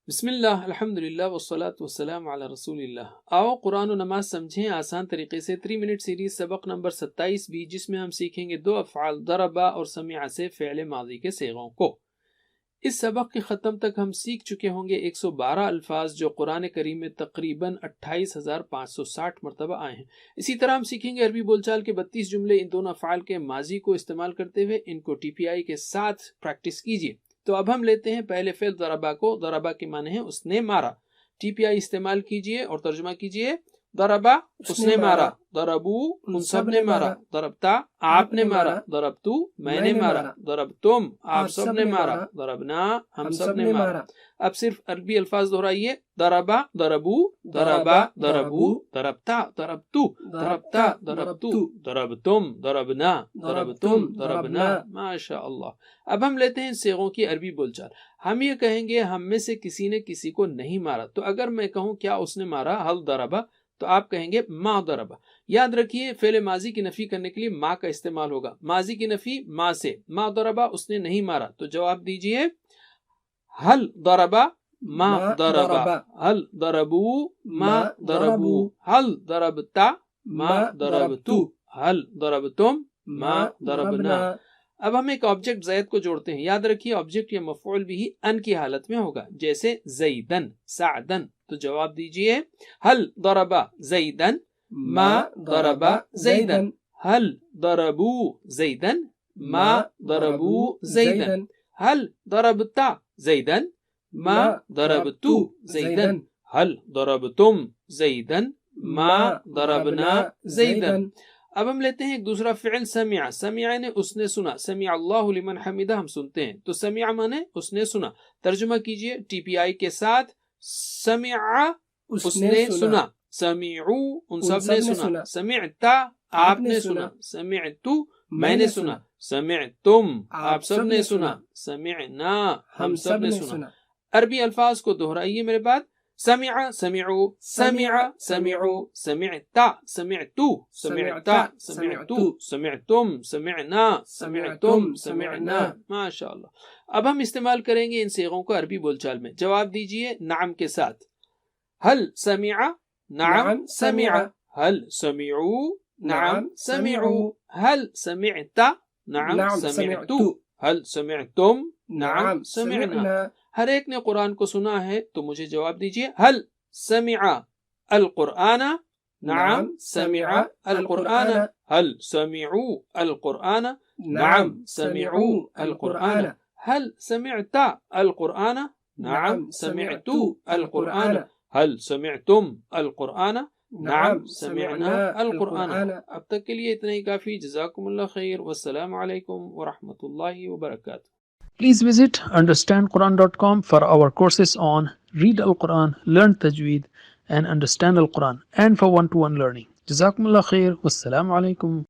بسم اللہ الحمدللہ والصلاة والسلام علی رسول اللہ۔ آؤ قرآن و نماز سمجھیں آسان طریقے سے 3 منٹ سیریز سبق نمبر 27 بھی، جس میں ہم سیکھیں گے 2 افعال ضربا اور سمع سے فعل ماضی کے صیغوں کو۔ اس سبق کے ختم تک ہم سیکھ چکے ہوں گے 112 الفاظ جو قرآن کریم میں تقریباً 28,560 مرتبہ آئے ہیں۔ اسی طرح ہم سیکھیں گے عربی بول چال کے 32 جملے ان دونوں افعال کے ماضی کو استعمال کرتے ہوئے۔ ان کو TPI کے ساتھ پریکٹس کیجیے۔ تو اب ہم لیتے ہیں پہلے فعل ضربا کو۔ ضربا کے معنی ہے اس نے مارا۔ TPI استعمال کیجیے اور ترجمہ کیجیے۔ ضربا اس نے مارا، ضربو ان سب نے مارا، ضربتا آپ نے مارا، ضربتو میں نے مارا، ضربتم آپ سب نے مارا، ضربنا ہم سب نے مارا۔ اب صرف عربی الفاظ دہرائیے۔ ضربا ضربو، ضربا ضربو، ضربتا ضربتو، ضربتا ضربتو، ضربتم ضربنا، ضربتم ضربنا۔ ماشاء اللہ۔ اب ہم لیتے ہیں صیغوں کی عربی بول چال۔ ہم یہ کہیں گے ہم میں سے کسی نے کسی کو نہیں مارا۔ تو اگر میں کہوں کیا اس نے مارا، حل ضربا، تو آپ کہیں گے ما ضربا۔ یاد رکھیے فعل ماضی کی نفی کرنے کے لیے ما کا استعمال ہوگا۔ ماضی کی نفی ما سے، ما ضربا اس نے نہیں مارا، تو جواب دیجئے حل ضربا ما ضربا، حل ضربو ما ضربو، حل ضربتا ما ضربتو، حل ضربتم ما ضربنا۔ اب ہم ایک آبجیکٹ زید کو جوڑتے ہیں۔ یاد رکھیے آبجیکٹ یا مفعول بھی ان کی حالت میں ہوگا، جیسے زیدن سعدن۔ تو جواب دیجئے حل ضربا زیدن ما ضربا زیدن، حل ضربو زیدن ما ضربو زیدن، حل ضربتا زیدن ما ضربتو زیدن، حل ضربتم زیدن ما ضربنا زیدن۔ اب ہم لیتے ہیں ایک دوسرا فعل سمع۔ سمع نے اس نے سنا، سمع اللہ لمن حمدہ ہم سنتے ہیں، تو سمع مانے اس نے سنا۔ ترجمہ کیجئے TPI کے ساتھ۔ سمع اس نے سنا، سمعو ان سب نے سنا، سمعتا آپ نے سنا، سمعتو میں نے سنا، سمعتم آپ سب نے سنا، سمعنا ہم سب نے سنا۔ عربی الفاظ کو دہرائیے میرے بعد۔ سمع سمعو، سمع سمعو، سمعتا سمعتو، سمعتا سمعتو، سمعتم سمعنا، سمعتم سمعنا۔ ماشاءاللہ۔ اب ہم استعمال کریں گے ان صیغوں کو عربی بول چال میں۔ جواب دیجئے نعم کے ساتھ۔ حل سمع نعم سمع، حل سمعو نعم سمعو، حل سمعتا نعم سمعتو، حل سمعتم نعم سمعنا۔ ہر ایک نے قرآن کو سنا ہے، تو مجھے جواب دیجئے حل سمع القرآن نعم سمع القرآن، حل سمعو القرآن نعم سمعو القرآن، حل سمعت القرآن نعم سمعتو القرآن، حل سمعتم القرآن نعم سمعنا القرآن۔ اب تک کے لیے اتنا ہی کافی۔ جزاکم اللہ خیر، والسلام علیکم ورحمۃ اللہ وبرکاتہ۔ Please visit understandquran.com for our courses on Read Al-Quran, Learn Tajweed and Understand Al-Quran, and for one-to-one learning. Jazakumullah khair. Wassalamu alaikum.